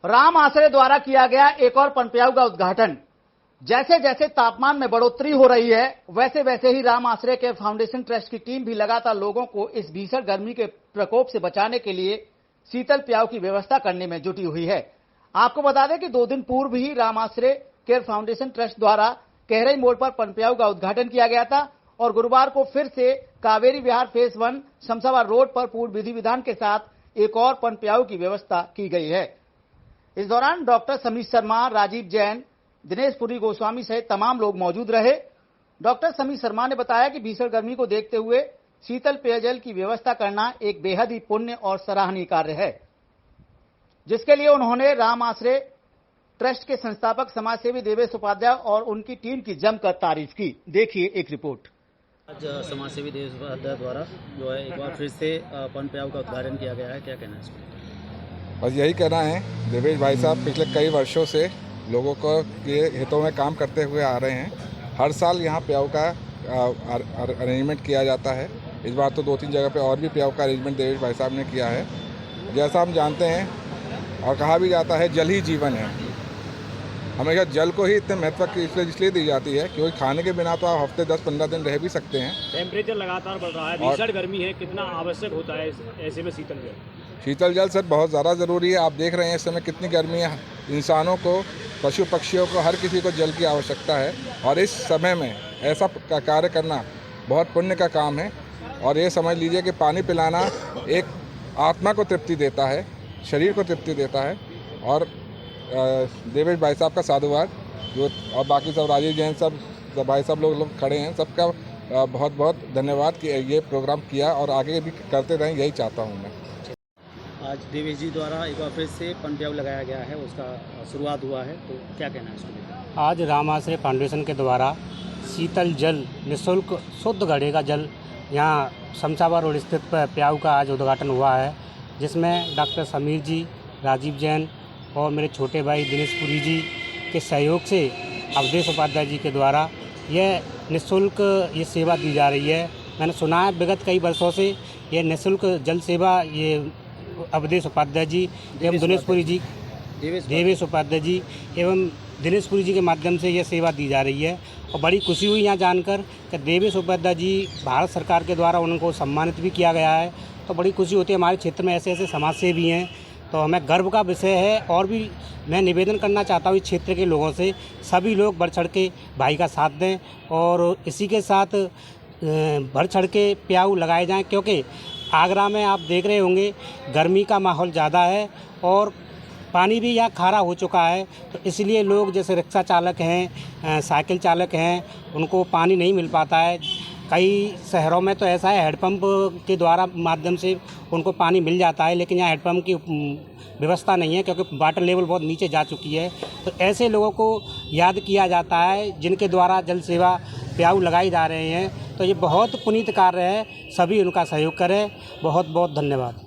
राम आश्रय द्वारा किया गया एक और पनप्याऊ का उद्घाटन। जैसे जैसे तापमान में बढ़ोतरी हो रही है, वैसे वैसे ही राम आश्रय के फाउंडेशन ट्रस्ट की टीम भी लगातार लोगों को इस भीषण गर्मी के प्रकोप से बचाने के लिए शीतल प्याऊ की व्यवस्था करने में जुटी हुई है। आपको बता दें कि 2 दिन पूर्व ही राम आश्रय केयर फाउंडेशन ट्रस्ट द्वारा कहरई मोड़ पर पनप्याऊ का उद्घाटन किया गया था और गुरुवार को फिर से कावेरी विहार फेज 1 शमशाबाद रोड पर पूर्ण विधि विधान के साथ एक और पनप्याऊ की व्यवस्था की गई है। इस दौरान डॉक्टर समीर शर्मा, राजीव जैन, दिनेश पुरी गोस्वामी सहित तमाम लोग मौजूद रहे। डॉक्टर समीर शर्मा ने बताया कि भीषण गर्मी को देखते हुए शीतल पेयजल की व्यवस्था करना एक बेहद ही पुण्य और सराहनीय कार्य है, जिसके लिए उन्होंने राम आश्रय ट्रस्ट के संस्थापक समाजसेवी देवेश उपाध्याय और उनकी टीम की जमकर तारीफ की। देखिए एक रिपोर्ट। आज समाजसेवी देवेश उपाध्याय द्वारा जो है एक बार फिर से पनप्याऊ का उद्घाटन किया गया है, क्या कहना है इसमें? बस यही कहना है, देवेश भाई साहब पिछले कई वर्षों से लोगों को के हितों में काम करते हुए आ रहे हैं। हर साल यहाँ प्याऊ का अरेंजमेंट किया जाता है। इस बार तो 2-3 जगह पे और भी प्याऊ का अरेंजमेंट देवेश भाई साहब ने किया है। जैसा हम जानते हैं और कहा भी जाता है, जल ही जीवन है। हमेशा जल को ही इतने महत्व इसलिए दी जाती है क्योंकि खाने के बिना तो आप हफ्ते 10-15 दिन रह भी सकते हैं। टेम्परेचर लगातार बढ़ रहा है, भीषण गर्मी है, कितना आवश्यक होता है ऐसे में शीतल जल? शीतल जल सर बहुत ज़्यादा ज़रूरी है। आप देख रहे हैं इस समय कितनी गर्मी है। इंसानों को, पशु पक्षियों को, हर किसी को जल की आवश्यकता है और इस समय में ऐसा कार्य करना बहुत पुण्य का काम है। और ये समझ लीजिए कि पानी पिलाना एक आत्मा को तृप्ति देता है, शरीर को तृप्ति देता है। और देवेश भाई साहब का साधुवाद जो और बाकी सब राजीव जैन सब भाई साहब लोग खड़े हैं, सबका बहुत बहुत धन्यवाद कि ये प्रोग्राम किया और आगे भी करते रहें, यही चाहता हूँ मैं। आज देवेश जी द्वारा एक बार फिर से पनप्याऊ लगाया गया है, उसका शुरुआत हुआ है, तो क्या कहना है इसको? आज राम आश्रय फाउंडेशन के द्वारा शीतल जल निःशुल्क शुद्ध घड़े का जल यहाँ शमशाबाद रोड स्थित प्याऊ का आज उद्घाटन हुआ है, जिसमें डॉक्टर समीर जी, राजीव जैन और मेरे छोटे भाई दिनेश पुरी जी के सहयोग से अवधेश उपाध्याय जी के द्वारा यह निःशुल्क ये सेवा दी जा रही है। मैंने सुना है विगत कई वर्षों से ये निःशुल्क जल सेवा ये अवधेश उपाध्याय जी एवं दिनेश पुरी जी, देवेश उपाध्याय जी एवं दिनेश पुरी जी के माध्यम से यह सेवा दी जा रही है। और बड़ी खुशी हुई यहाँ जानकर कि देवेश उपाध्याय जी भारत सरकार के द्वारा उनको सम्मानित भी किया गया है। तो बड़ी खुशी होती है, हमारे क्षेत्र में ऐसे ऐसे समाजसेवी हैं, तो हमें गर्व का विषय है। और भी मैं निवेदन करना चाहता हूँ इस क्षेत्र के लोगों से, सभी लोग बढ़ चढ़ के भाई का साथ दें और इसी के साथ बढ़ चढ़ के प्याऊ लगाए जाएं, क्योंकि आगरा में आप देख रहे होंगे गर्मी का माहौल ज़्यादा है और पानी भी यहाँ खारा हो चुका है। तो इसलिए लोग जैसे रिक्शा चालक हैं, साइकिल चालक हैं, उनको पानी नहीं मिल पाता है। कई शहरों में तो ऐसा है हैंडपम्प के द्वारा माध्यम से उनको पानी मिल जाता है, लेकिन यहाँ हैंडपम्प की व्यवस्था नहीं है क्योंकि वाटर लेवल बहुत नीचे जा चुकी है। तो ऐसे लोगों को याद किया जाता है जिनके द्वारा जल सेवा प्याऊ लगाई जा रहे हैं। तो ये बहुत पुनीत कार्य है, सभी उनका सहयोग करें। बहुत बहुत धन्यवाद।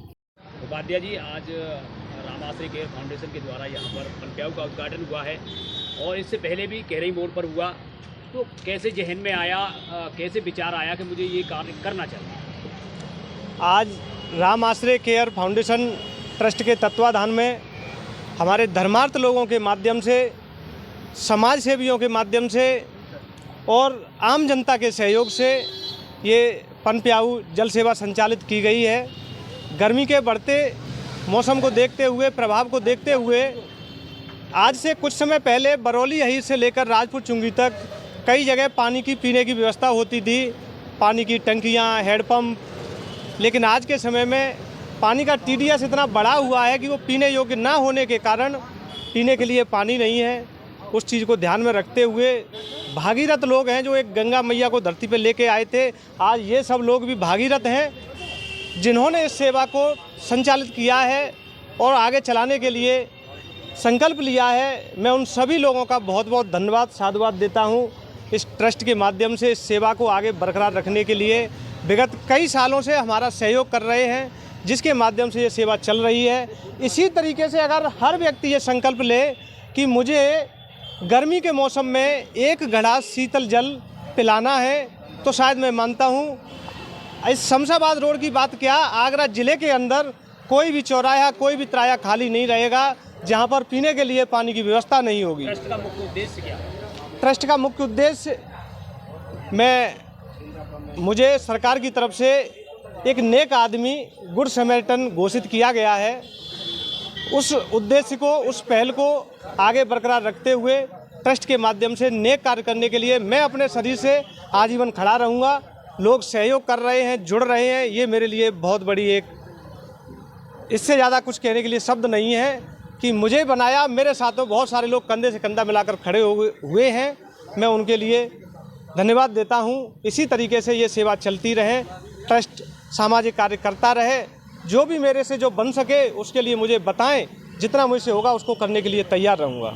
उपाध्याय जी, आज राम आश्रय केयर फाउंडेशन के द्वारा यहाँ पर पनप्याऊ का उद्घाटन हुआ है और इससे पहले भी कहरई मोड़ पर हुआ, तो कैसे जहन में आया, कैसे विचार आया कि मुझे ये कार्य करना चाहिए? आज राम आश्रय केयर फाउंडेशन ट्रस्ट के तत्वाधान में हमारे धर्मार्थ लोगों के माध्यम से, समाज सेवियों के माध्यम से और आम जनता के सहयोग से ये पनप्याऊ जल सेवा संचालित की गई है। गर्मी के बढ़ते मौसम को देखते हुए, प्रभाव को देखते हुए आज से कुछ समय पहले बरौली अहीर से लेकर राजपुर चुंगी तक कई जगह पानी की पीने की व्यवस्था होती थी, पानी की टंकियां, हैंडपम्प। लेकिन आज के समय में पानी का TDS इतना बढ़ा हुआ है कि वो पीने योग्य ना होने के कारण पीने के लिए पानी नहीं है। उस चीज़ को ध्यान में रखते हुए भागीरथ लोग हैं जो एक गंगा मैया को धरती पर लेके आए थे, आज ये सब लोग भी भागीरथ हैं जिन्होंने इस सेवा को संचालित किया है और आगे चलाने के लिए संकल्प लिया है। मैं उन सभी लोगों का बहुत बहुत धन्यवाद, साधुवाद देता हूं। इस ट्रस्ट के माध्यम से इस सेवा को आगे बरकरार रखने के लिए विगत कई सालों से हमारा सहयोग कर रहे हैं, जिसके माध्यम से ये सेवा चल रही है। इसी तरीके से अगर हर व्यक्ति ये संकल्प ले कि मुझे गर्मी के मौसम में एक घड़ा शीतल जल पिलाना है, तो शायद मैं मानता हूँ इस शमशाबाद रोड की बात क्या, आगरा ज़िले के अंदर कोई भी चौराहा, कोई भी त्राया खाली नहीं रहेगा। जहाँ पर पीने के लिए पानी की व्यवस्था नहीं होगी। ट्रस्ट का मुख्य उद्देश्य क्या है? ट्रस्ट का मुख्य उद्देश्य मुझे सरकार की तरफ से एक नेक आदमी गुड समैरिटन घोषित किया गया है। उस उद्देश्य को, उस पहल को आगे बरकरार रखते हुए ट्रस्ट के माध्यम से नेक कार्य करने के लिए मैं अपने शरीर से आजीवन खड़ा रहूँगा। लोग सहयोग कर रहे हैं, जुड़ रहे हैं, ये मेरे लिए बहुत बड़ी एक, इससे ज़्यादा कुछ कहने के लिए शब्द नहीं है कि मुझे बनाया, मेरे साथों बहुत सारे लोग कंधे से कंधा मिलाकर खड़े हुए हैं। मैं उनके लिए धन्यवाद देता हूं। इसी तरीके से ये सेवा चलती रहे, ट्रस्ट सामाजिक कार्य करता रहे। जो भी मेरे से जो बन सके उसके लिए मुझे बताएं, जितना मुझसे होगा उसको करने के लिए तैयार रहूँगा।